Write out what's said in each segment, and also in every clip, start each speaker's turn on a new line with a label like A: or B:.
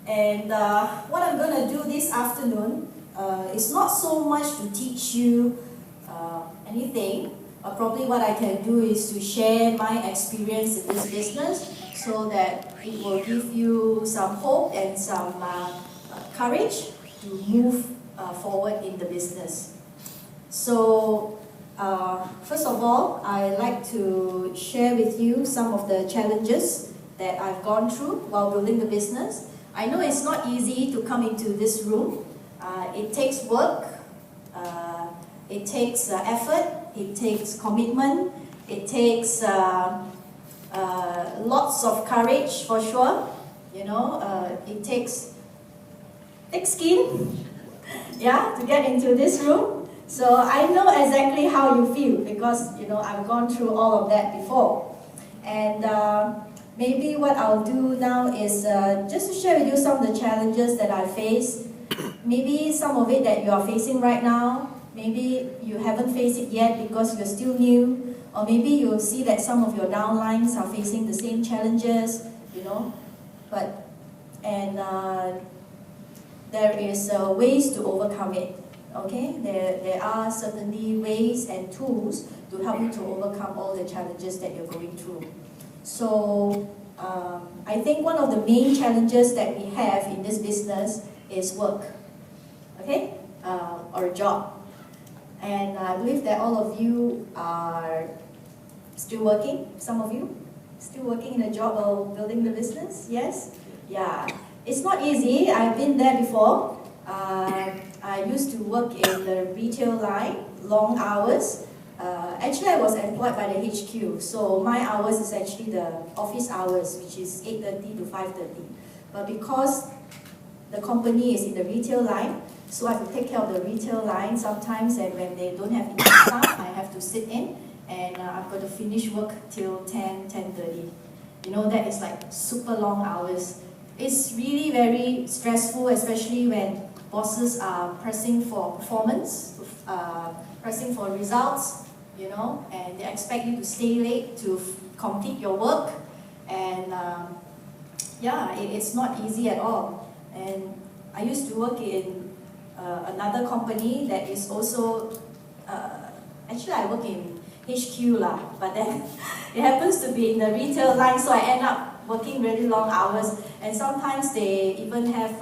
A: And what I'm going to do this afternoon is not so much to teach you anything. Probably what I can do is to share my experience in this business so that it will give you some hope and some courage to move forward in the business. So first of all, I'd like to share with you some of the challenges that I've gone through while building the business. I know it's not easy to come into this room. It takes work, it takes effort, it takes commitment, it takes lots of courage for sure. You know, it takes thick skin, yeah, to get into this room. So I know exactly how you feel because I've gone through all of that before. And maybe what I'll do now is just to share with you some of the challenges that I face. Maybe some of it that you are facing right now. Maybe you haven't faced it yet because you're still new. Or maybe you'll see that some of your downlines are facing the same challenges, there is ways to overcome it. Okay, there are certainly ways and tools to help you to overcome all the challenges that you're going through. So I think one of the main challenges that we have in this business is work, okay, or a job. And I believe that all of you are still working. Some of you still working in a job or building the business. Yes, yeah. It's not easy. I've been there before. I used to work in the retail line, long hours. Actually, I was employed by the HQ, so my hours is actually the office hours, which is 8:30 to 5:30. But because the company is in the retail line, so I have to take care of the retail line sometimes, and when they don't have enough staff, I have to sit in, and I've got to finish work till 10:30. That is like super long hours. It's really very stressful, especially when bosses are pressing for performance, pressing for results, and they expect you to stay late to complete your work. And it's not easy at all. And I used to work in another company that is also, actually I work in HQ lah, but then it happens to be in the retail line, so I end up working really long hours. And sometimes they even have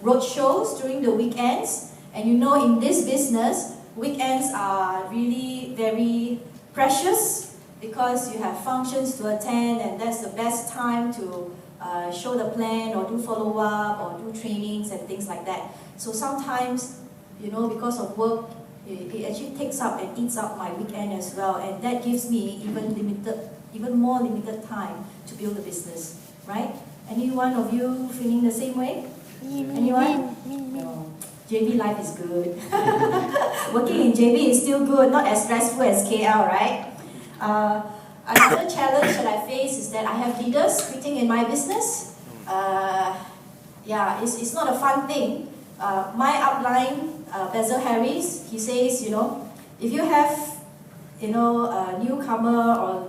A: road shows during the weekends. And in this business, weekends are really very precious because you have functions to attend, and that's the best time to show the plan or do follow-up or do trainings and things like that. So sometimes, because of work, it actually takes up and eats up my weekend as well, and that gives me even more limited time to build the business, right? Any one of you feeling the same way? Anyone? No. JB life is good. Working in JB is still good, not as stressful as KL, right? Another challenge that I face is that I have leaders quitting in my business. It's not a fun thing. My upline, Basil Harris, he says, if you have, a newcomer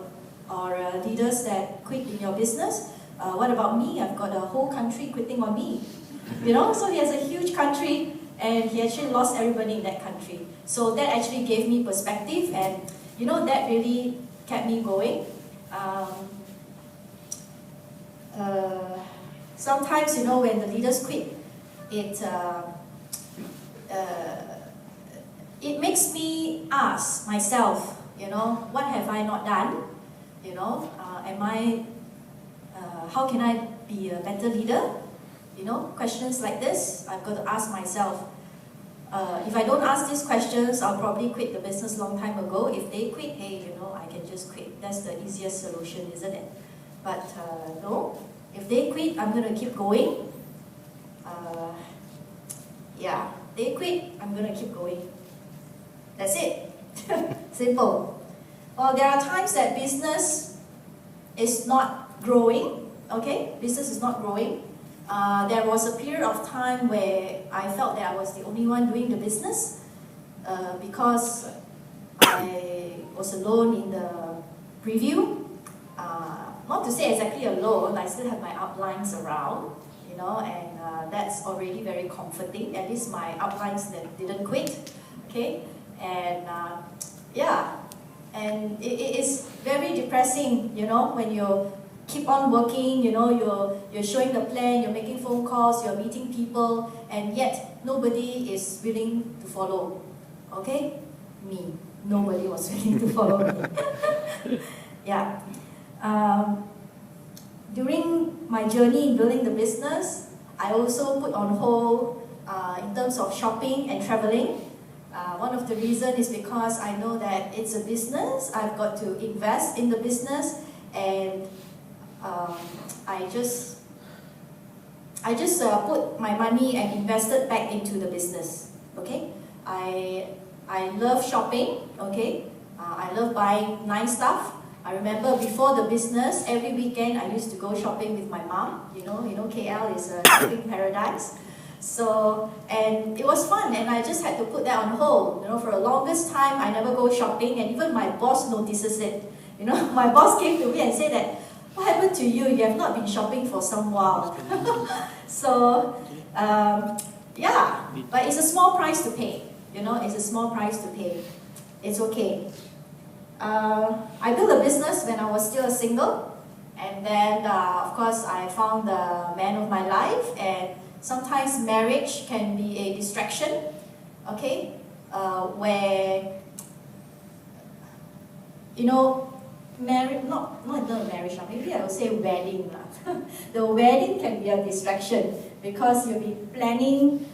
A: or leaders that quit in your business, what about me? I've got a whole country quitting on me. So he has a huge country, and he actually lost everybody in that country. So that actually gave me perspective, and that really kept me going. Sometimes, when the leaders quit, it makes me ask myself, what have I not done? How can I be a better leader? Questions like this, I've got to ask myself. If I don't ask these questions, I'll probably quit the business long time ago. If they quit, hey, I can just quit. That's the easiest solution, isn't it? But no, if they quit, I'm going to keep going. They quit, I'm going to keep going. That's it. Simple. Well, there are times that business is not growing, okay? Business is not growing. There was a period of time where I felt that I was the only one doing the business because I was alone in the preview. not to say exactly alone, I still have my uplines around, you know, and that's already very comforting. At least my uplines that didn't quit, okay? And yeah, and it is very depressing, you know, when you keep on working, you know, you're showing the plan, you're making phone calls, you're meeting people, and yet nobody is willing to follow, okay? Me. Nobody was willing to follow me. Yeah. During my journey in building the business, I also put on hold in terms of shopping and traveling. One of the reasons is because I know that it's a business, I've got to invest in the business, and I just put my money and invested back into the business. Okay, I love shopping. Okay, I love buying nice stuff. I remember before the business, every weekend I used to go shopping with my mom. You know, KL is a shopping paradise. So, and it was fun, and I just had to put that on hold. You know, for the longest time, I never go shopping, and even my boss notices it. You know, my boss came to me and said that, "What happened to you? You have not been shopping for some while." So, yeah, but it's a small price to pay. You know, it's a small price to pay. It's okay. I built a business when I was still a single, and then of course I found the man of my life, and sometimes marriage can be a distraction, okay, where, you know, not even marriage, maybe I would say wedding. The wedding can be a distraction because you'll be planning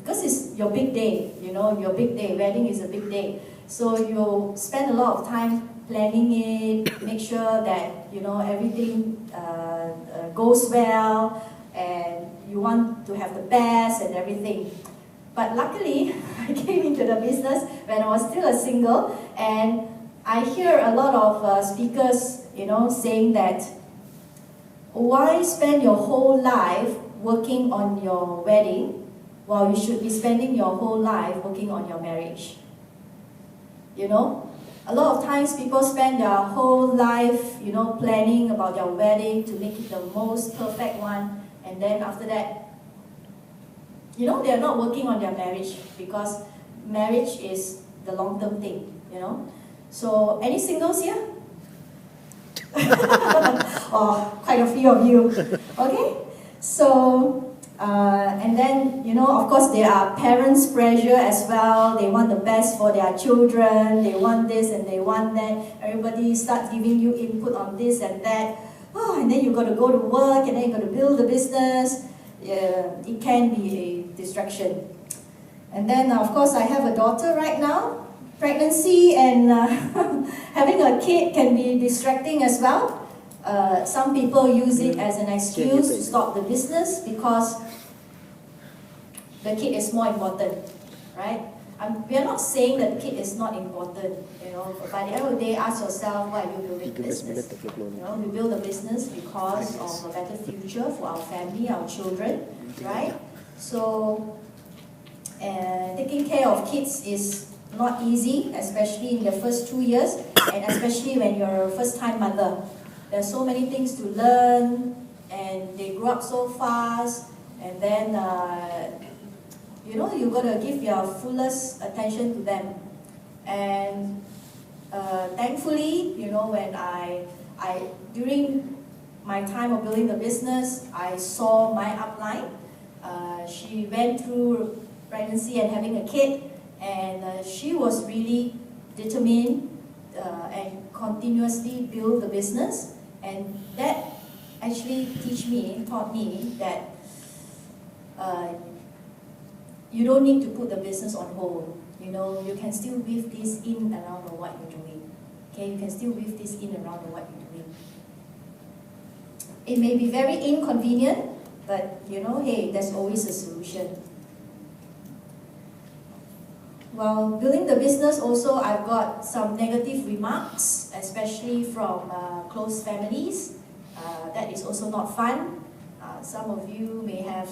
A: because it's your big day, you know, your big day, wedding is a big day. So you'll spend a lot of time planning it, make sure that, you know, everything goes well, and you want to have the best and everything. But luckily, I came into the business when I was still a single, and I hear a lot of speakers, you know, saying that, why spend your whole life working on your wedding while you should be spending your whole life working on your marriage? You know, a lot of times people spend their whole life, you know, planning about their wedding to make it the most perfect one, and then after that, you know, they're not working on their marriage, because marriage is the long-term thing, you know. So, any singles here? Oh, quite a few of you. Okay? So, and then, you know, of course, there are parents' pressure as well. They want the best for their children. They want this and they want that. Everybody starts giving you input on this and that. Oh, and then you've got to go to work, and then you've got to build the business. It can be a distraction. And then, of course, I have a daughter right now. Pregnancy and having a kid can be distracting as well. Some people use it as an excuse to stop the business because the kid is more important, right? We are not saying that the kid is not important, you know, but by the end of the day, ask yourself, why are you building a business? You know, we build a business because of a better future for our family, our children, right? So, taking care of kids is not easy, especially in the first 2 years, and especially when you're a first-time mother. There's so many things to learn, and they grow up so fast, and then, you know, you've got to give your fullest attention to them. And thankfully, you know, when during my time of building the business, I saw my upline. She went through pregnancy and having a kid, and she was really determined and continuously build the business, and that actually taught me that you don't need to put the business on hold. You know, you can still weave this in around what you're doing. Okay, you can still weave this in around what you're doing. It may be very inconvenient, but you know, hey, there's always a solution. While building the business also, I've got some negative remarks, especially from close families. That is also not fun. Some of you may have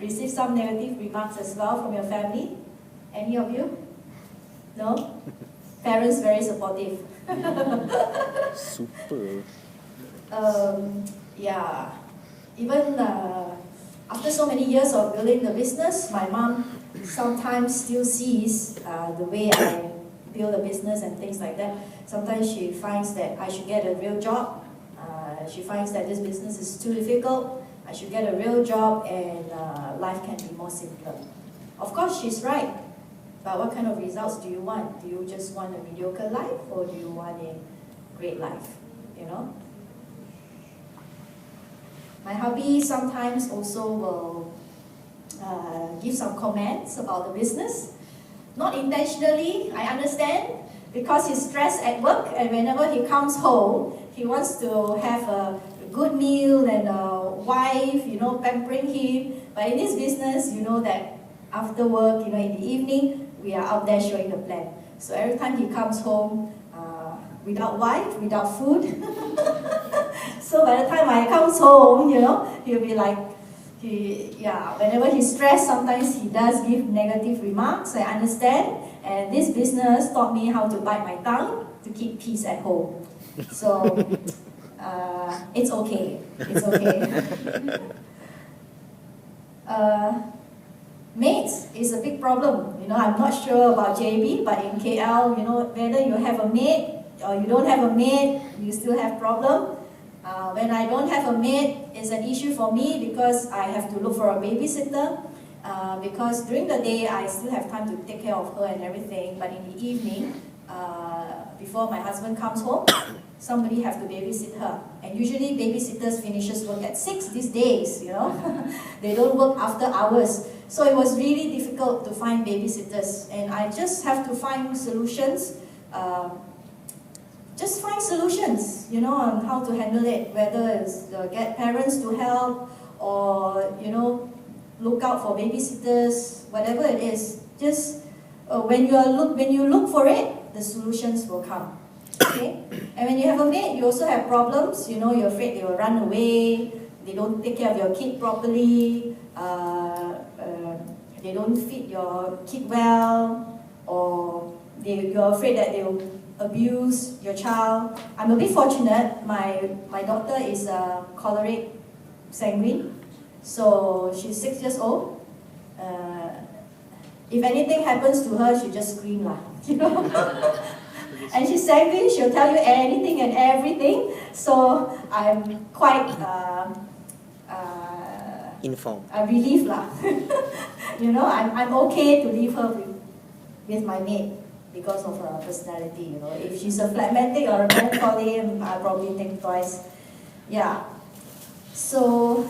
A: received some negative remarks as well from your family. Any of you? No? Parents very supportive.
B: Super.
A: Yeah. Even after so many years of building the business, my mom sometimes still sees the way I build a business and things like that. Sometimes she finds that I should get a real job. She finds that this business is too difficult. I should get a real job and life can be more simpler. Of course, she's right. But what kind of results do you want? Do you just want a mediocre life or do you want a great life? You know? My hubby sometimes also will give some comments about the business. Not intentionally, I understand, because he's stressed at work and whenever he comes home, he wants to have a good meal and a wife, you know, pampering him. But in this business, you know that after work, you know, in the evening, we are out there showing the plan. So every time he comes home, without wife, without food, so by the time I comes home, you know, he'll be like, whenever he's stressed, sometimes he does give negative remarks, I understand. And this business taught me how to bite my tongue to keep peace at home. So, it's okay. It's okay. Mates is a big problem. You know, I'm not sure about JB, but in KL, you know, whether you have a maid or you don't have a maid, you still have problem. When I don't have a maid, it's an issue for me because I have to look for a babysitter. Because during the day, I still have time to take care of her and everything. But in the evening, before my husband comes home, somebody have to babysit her. And usually babysitters finishes work at 6 these days, you know. They don't work after hours. So it was really difficult to find babysitters. And I just have to find solutions. Just find solutions, you know, on how to handle it. Whether it's get parents to help or, you know, look out for babysitters, whatever it is. Just when you look for it, the solutions will come. Okay? And when you have a maid, you also have problems. You know, you're afraid they will run away, they don't take care of your kid properly, they don't feed your kid well, or you're afraid that they'll abuse your child. I'm a bit fortunate. My daughter is choleric sanguine, so she's 6 years old. If anything happens to her, she just scream lah, you know. And she's sanguine, she'll tell you anything and everything. So I'm quite
B: informed.
A: Relieved lah. You know, I'm okay to leave her with my maid because of her personality. You know, if she's a phlegmatic or a melancholy, I'll probably think twice. Yeah. So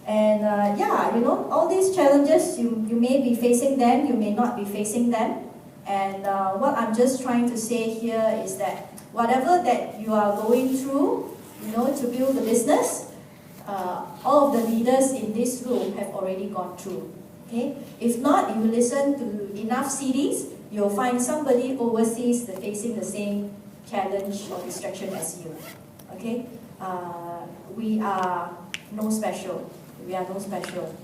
A: yeah, you know, all these challenges, you may be facing them, you may not be facing them. And what I'm just trying to say here is that whatever that you are going through, you know, to build the business, all of the leaders in this room have already gone through. Okay? If not, if you listen to enough CDs, you'll find somebody overseas that facing the same challenge or distraction as you. Okay? We are no special. We are no special.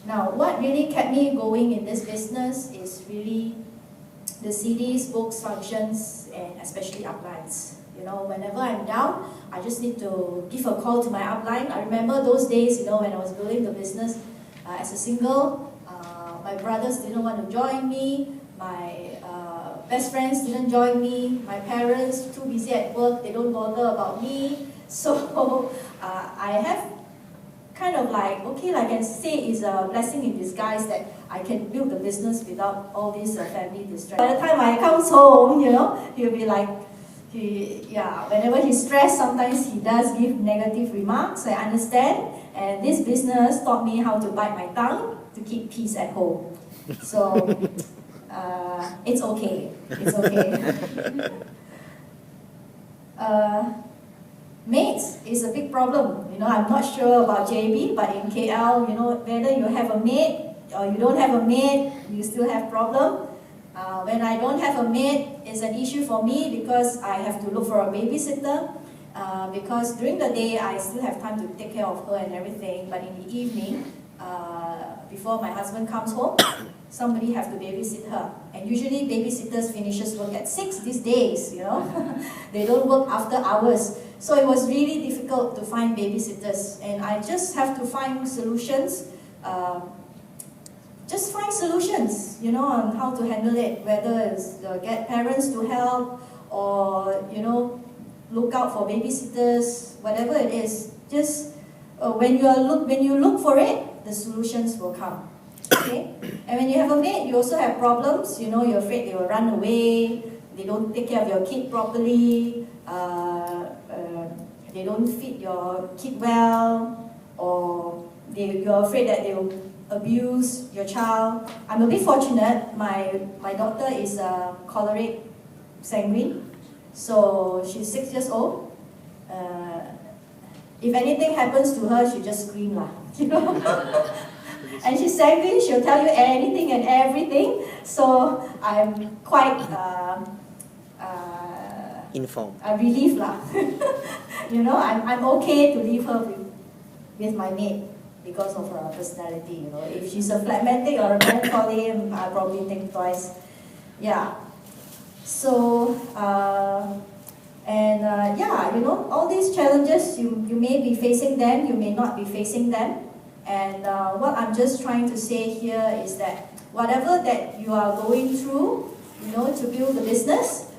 A: Now, what really kept me going in this business is really the CDs, books, functions, and especially uplines. You know, whenever I'm down, I just need to give a call to my upline. I remember those days, you know, when I was building the business as a single, my brothers didn't want to join me, my best friends didn't join me, my parents too busy at work, they don't bother about me. So I have kind of like, okay, I can say it's a blessing in disguise that I can build the business without all these family distractions. By the time I comes home, you know, he'll be like, whenever he's stressed, sometimes he does give negative remarks, I understand. And this business taught me how to bite my tongue to keep peace at home. So, it's okay. It's okay. Maids is a big problem. You know, I'm not sure about JB, but in KL, you know, whether you have a maid or you don't have a maid, you still have problem. When I don't have a maid, it's an issue for me because I have to look for a babysitter. Because during the day, I still have time to take care of her and everything. But in the evening, before my husband comes home, somebody have to babysit her. And usually babysitters finishes work at 6 these days, you know. They don't work after hours. So it was really difficult to find babysitters. And I just have to find solutions. Just find solutions, you know, on how to handle it. Whether it's get parents to help or, you know, look out for babysitters, whatever it is. Just when you look for it, the solutions will come. Okay? And when you have a maid, you also have problems. You know, you're afraid they will run away, they don't take care of your kid properly, they don't feed your kid well, or you're afraid that they will abuse your child. I'm a bit fortunate. My daughter is choleric sanguine, so she's 6 years old. If anything happens to her, she just scream lah, you know. And she's sanguine, she'll tell you anything and everything. So I'm quite
B: informed.
A: Relieved lah. You know, I'm okay to leave her with my maid because of her personality. You know, if she's a phlegmatic or a melancholy, I'll probably think twice. Yeah. So yeah, you know, all these challenges, you may be facing them, you may not be facing them. And what I'm just trying to say here is that whatever that you are going through, you know, to build the business,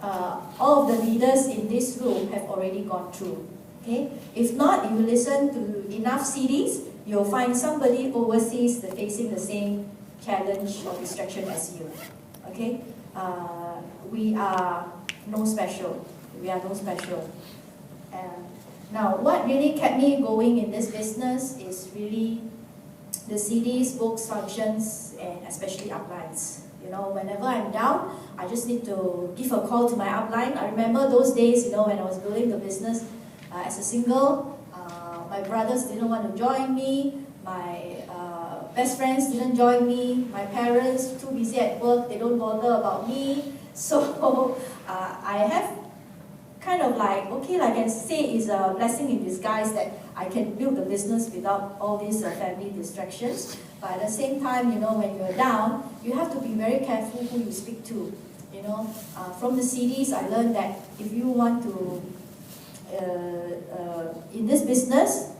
A: all of the leaders in this room have already gone through. Okay? If not, if you listen to enough CDs, you'll find somebody overseas that facing the same challenge or distraction as you. Okay? We are no special. We are no special. Now, what really kept me going in this business is really the CDs, books, functions, and especially uplines. You know, whenever I'm down, I just need to give a call to my upline. I remember those days, you know, when I was building the business as a single, my brothers didn't want to join me, my best friends didn't join me, my parents too busy at work, they don't bother about me. So I have kind of like, okay, I can say it's a blessing in disguise that I can build the business without all these family distractions. But at the same time, you know, when you're down, you have to be very careful who you speak to. You know, from the CDs, I learned that if you want to, in this business,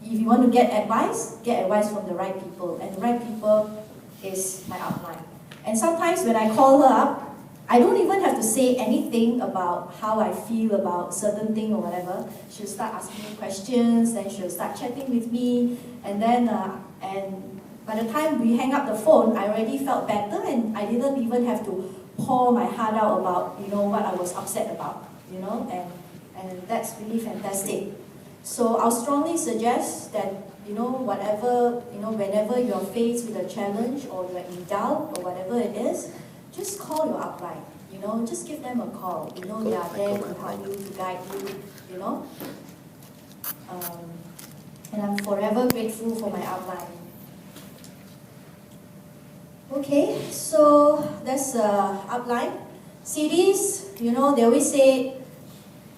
A: if you want to get advice from the right people. And the right people is my upline. And sometimes when I call her up, I don't even have to say anything about how I feel about certain thing or whatever. She'll start asking me questions, then she'll start chatting with me, and then and by the time we hang up the phone, I already felt better, and I didn't even have to pour my heart out about, you know, what I was upset about, you know, and that's really fantastic. So I'll strongly suggest that, you know, whatever, you know, whenever you're faced with a challenge or you're in doubt or whatever it is, just call your upline, you know, just give them a call. You know, they are there to help you, to guide you, you know. And I'm forever grateful for my upline. Okay, so that's upline. CDs, you know, they always say,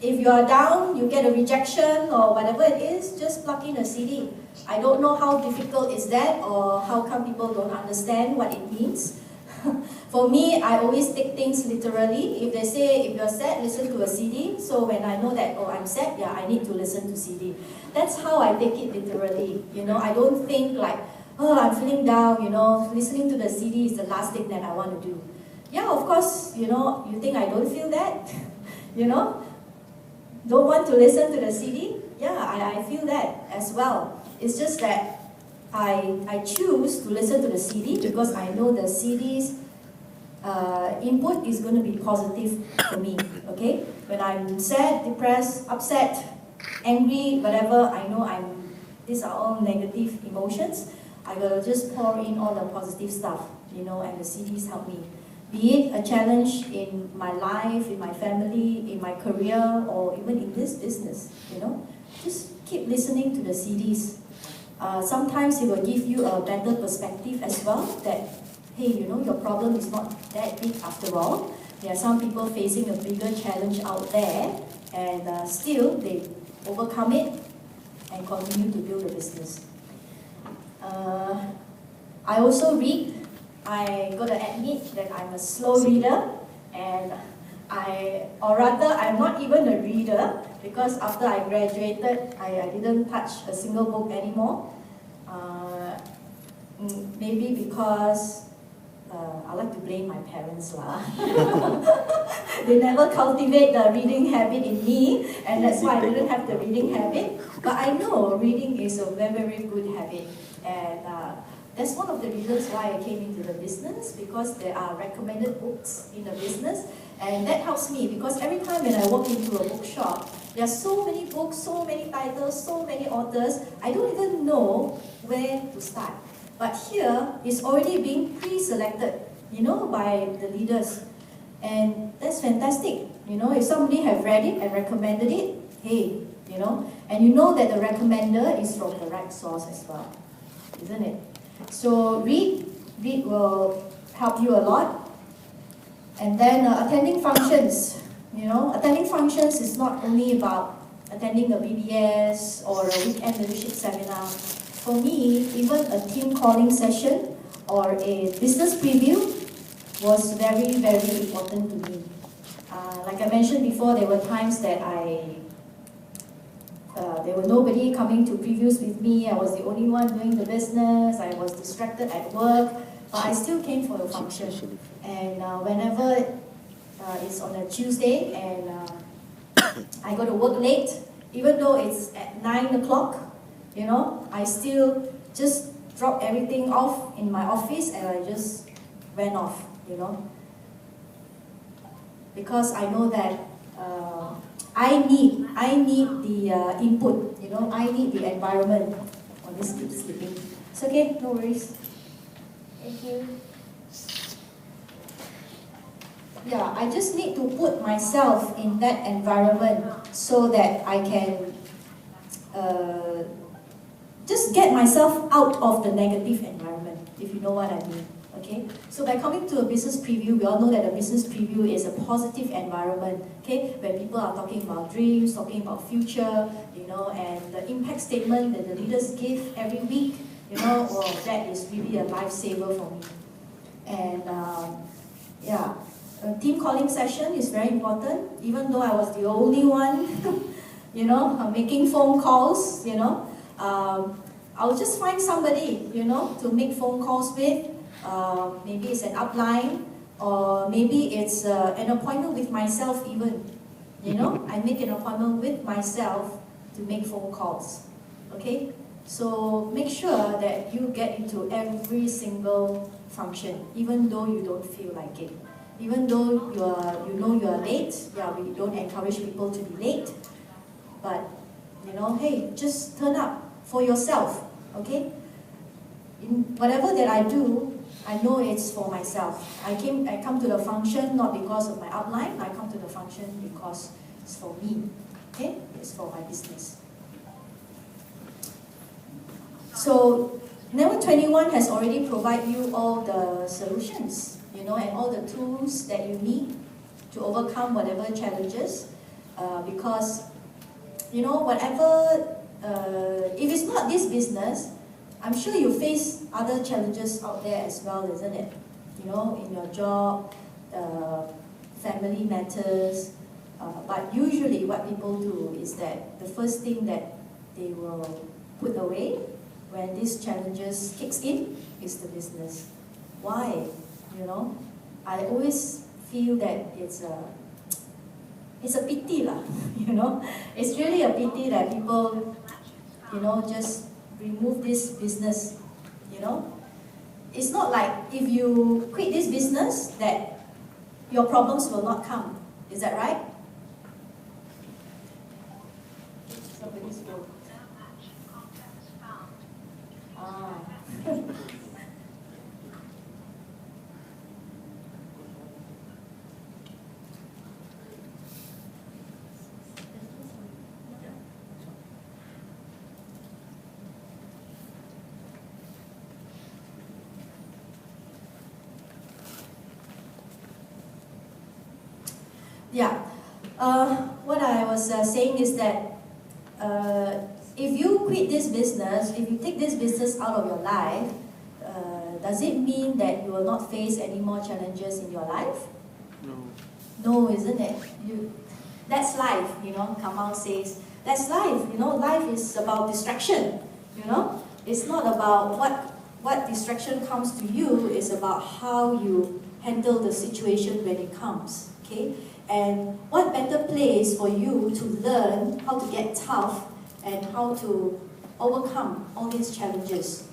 A: if you are down, you get a rejection or whatever it is, just plug in a CD. I don't know how difficult is that or how come people don't understand what it means. For me, I always take things literally. If they say, if you're sad, listen to a CD. So when I know that, oh, I'm sad, yeah, I need to listen to CD. That's how I take it literally. You know, I don't think like, oh, I'm feeling down, you know, listening to the CD is the last thing that I want to do. Yeah, of course, you know, you think I don't feel that? You know, don't want to listen to the CD? Yeah, I feel that as well. It's just that I choose to listen to the CD because I know the CD's input is going to be positive for me, okay? When I'm sad, depressed, upset, angry, whatever, I know these are all negative emotions. I will just pour in all the positive stuff, you know, and the CDs help me. Be it a challenge in my life, in my family, in my career, or even in this business, you know, just keep listening to the CDs. Sometimes it will give you a better perspective as well that, hey, you know, your problem is not that big after all. There are some people facing a bigger challenge out there and still they overcome it and continue to build a business. I also read. I gotta admit that I'm a slow reader, and or rather, I'm not even a reader, because after I graduated, I didn't touch a single book anymore. Maybe because I like to blame my parents lah. They never cultivate the reading habit in me, and that's why I didn't have the reading habit. But I know reading is a very, very good habit, and that's one of the reasons why I came into the business, because there are recommended books in the business, and that helps me, because every time when I walk into a bookshop, there are so many books, so many titles, so many authors, I don't even know where to start. But here, it's already being pre-selected, by the leaders. And that's fantastic. If somebody have read it and recommended it, hey, and you know that the recommender is from the right source as well, isn't it? So read will help you a lot. And then attending functions, attending functions is not only about attending a BBS or a weekend leadership seminar. For me, even a team calling session or a business preview was very, very important to me. Like I mentioned before, there were times that there were nobody coming to previews with me. I was the only one doing the business. I was distracted at work, but I still came for the function. And whenever it's on a Tuesday and I go to work late, even though it's at 9 o'clock, I still just dropped everything off in my office and I just went off, because I know that I need the input, I need the environment. Oh, this keeps slipping. It's okay, no worries. Thank you. Yeah, I just need to put myself in that environment so that I can just get myself out of the negative environment, if you know what I mean. Okay, so by coming to a business preview, we all know that a business preview is a positive environment, okay, where people are talking about dreams, talking about future, and the impact statement that the leaders give every week, that is really a lifesaver for me. And yeah, a team calling session is very important, even though I was the only one, making phone calls, I'll just find somebody, to make phone calls with. Maybe it's an upline, or maybe it's an appointment with myself even. I make an appointment with myself to make phone calls. Okay? So make sure that you get into every single function, even though you don't feel like it. Even though you are late, we don't encourage people to be late. But, hey, just turn up for yourself, okay? In whatever that I do, I know it's for myself. I come to the function not because of my upline, I come to the function because it's for me, okay? It's for my business. So, Never 21 has already provided you all the solutions, and all the tools that you need to overcome whatever challenges, because, whatever, if it's not this business, I'm sure you face other challenges out there as well, isn't it? In your job, family matters, but usually what people do is that the first thing that they will put away when these challenges kicks in is the business. Why? I always feel that it's a pity lah, It's really a pity that people, just remove this business, It's not like if you quit this business that your problems will not come. Is that right? Somebody's phone. Yeah, what I was saying is that if you quit this business, if you take this business out of your life, does it mean that you will not face any more challenges in your life?
B: No.
A: No, isn't it? That's life, Kamal says. That's life, life is about distraction, It's not about what distraction comes to you, it's about how you handle the situation when it comes, okay? And what better place for you to learn how to get tough and how to overcome all these challenges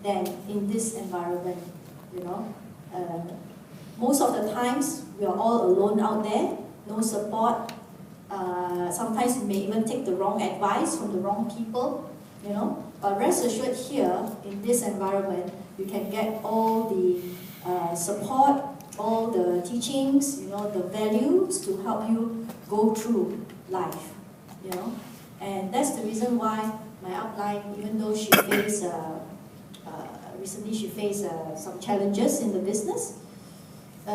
A: than in this environment, Most of the times, we are all alone out there, no support. Sometimes you may even take the wrong advice from the wrong people, But rest assured here, in this environment, you can get all the support, all the teachings, the values to help you go through life, And that's the reason why my upline, even though she faced, recently she faced some challenges in the business,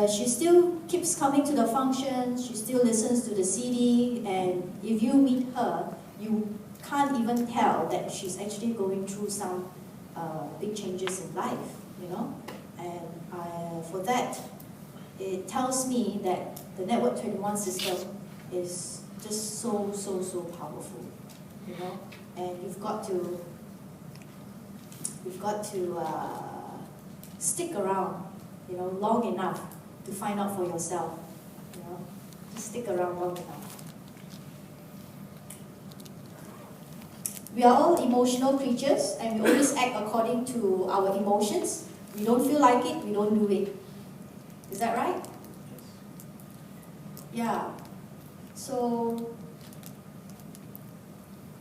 A: she still keeps coming to the functions, she still listens to the CD, and if you meet her, you can't even tell that she's actually going through some big changes in life, And for that, it tells me that the Network 21 system is just so powerful, And you've got to stick around, long enough to find out for yourself, Just stick around long enough. We are all emotional creatures, and we always act according to our emotions. We don't feel like it, we don't do it. Is that right? Yeah. So,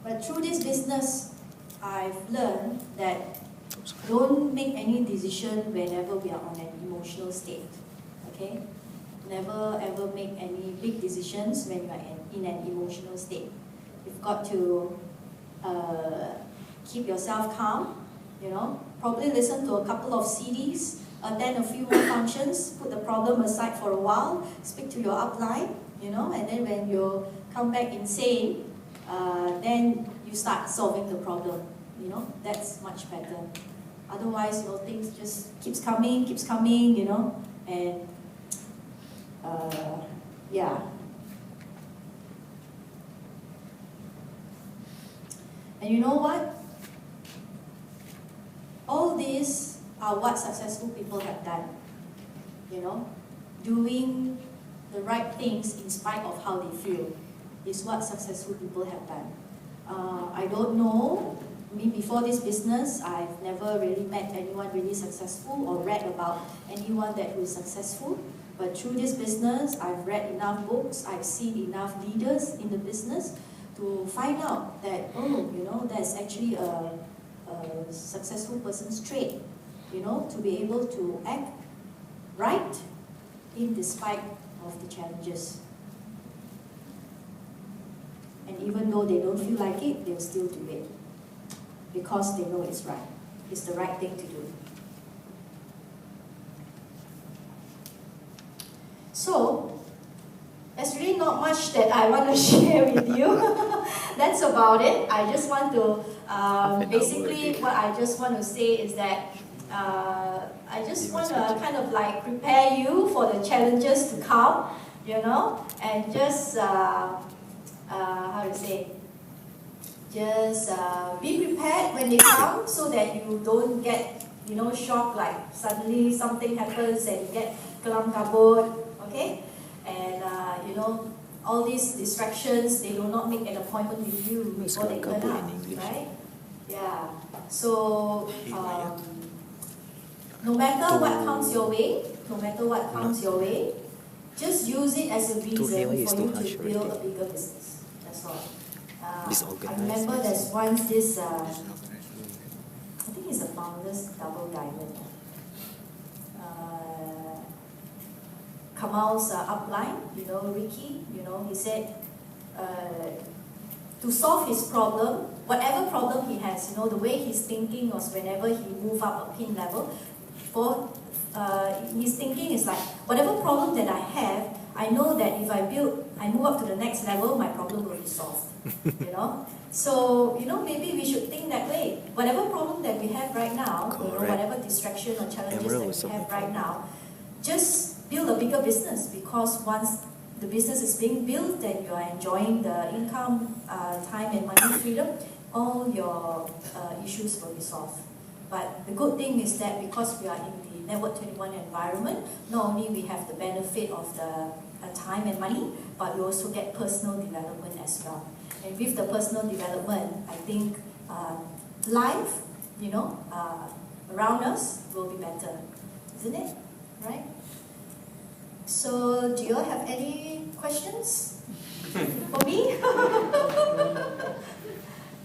A: but through this business, I've learned that don't make any decision whenever we are on an emotional state. Okay? Never ever make any big decisions when you are in an emotional state. You've got to keep yourself calm, Probably listen to a couple of CDs, attend a few more functions, put the problem aside for a while, speak to your upline, And then when you come back insane, then you start solving the problem, That's much better. Otherwise, things just keeps coming, And yeah. And you know what? All these are what successful people have done. Doing the right things in spite of how they feel is what successful people have done. I don't know, before this business, I've never really met anyone really successful or read about anyone that was successful. But through this business, I've read enough books, I've seen enough leaders in the business to find out that, that's actually a successful person's trait, to be able to act right in despite of the challenges. And even though they don't feel like it, they'll still do it because they know it's right. It's the right thing to do. So, there's really not much that I want to share with you. That's about it. I just want to, basically what I just want to say is that I just want to kind of like prepare you for the challenges to come, and just, how to say, just be prepared when they come so that you don't get, shocked, like suddenly something happens and you get kelam kabut, okay? And, all these distractions, they do not make an appointment with you before they turn up, right? Yeah. So, no matter what comes your way, just use it as a reason for you to build a bigger business. That's all. I remember there's once this, I think it's a founder's double diamond. Kamal's upline, Ricky, he said to solve his problem, whatever problem he has, the way he's thinking was whenever he move up a pin level, his thinking is like, whatever problem that I have, I know that if I move up to the next level, my problem will be solved, So, maybe we should think that way. Whatever problem that we have right now, whatever distraction or challenges that we have right now, just build a bigger business, because once the business is being built and you are enjoying the income, time and money freedom, all your issues will be solved. But the good thing is that because we are in the Network 21 environment, not only we have the benefit of the time and money, but we also get personal development as well. And with the personal development, I think life, around us will be better, isn't it? Right? So, do you all have any questions for me?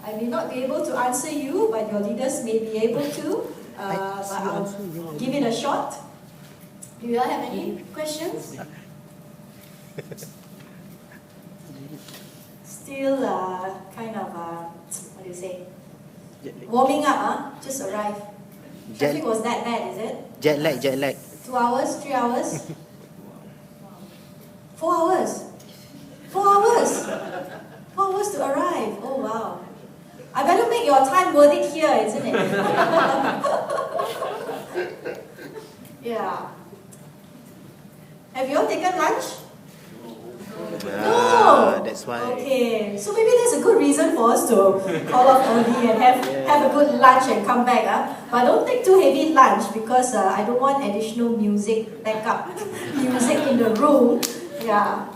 A: I may not be able to answer you, but your leaders may be able to. But I'll give it a shot. Do you all have any questions? Still kind of, what do you say? Warming up, just arrived. Traffic was that bad, is it?
B: Jet lag.
A: 2 hours, 3 hours? 4 hours? 4 hours? 4 hours to arrive. Oh wow. I better make your time worth it here, isn't it? Yeah. Have you all taken lunch? No.
B: That's why.
A: Okay. So maybe that's a good reason for us to call off early and have a good lunch and come back. But don't take too heavy lunch, because I don't want additional music, backup music in the room. Yeah.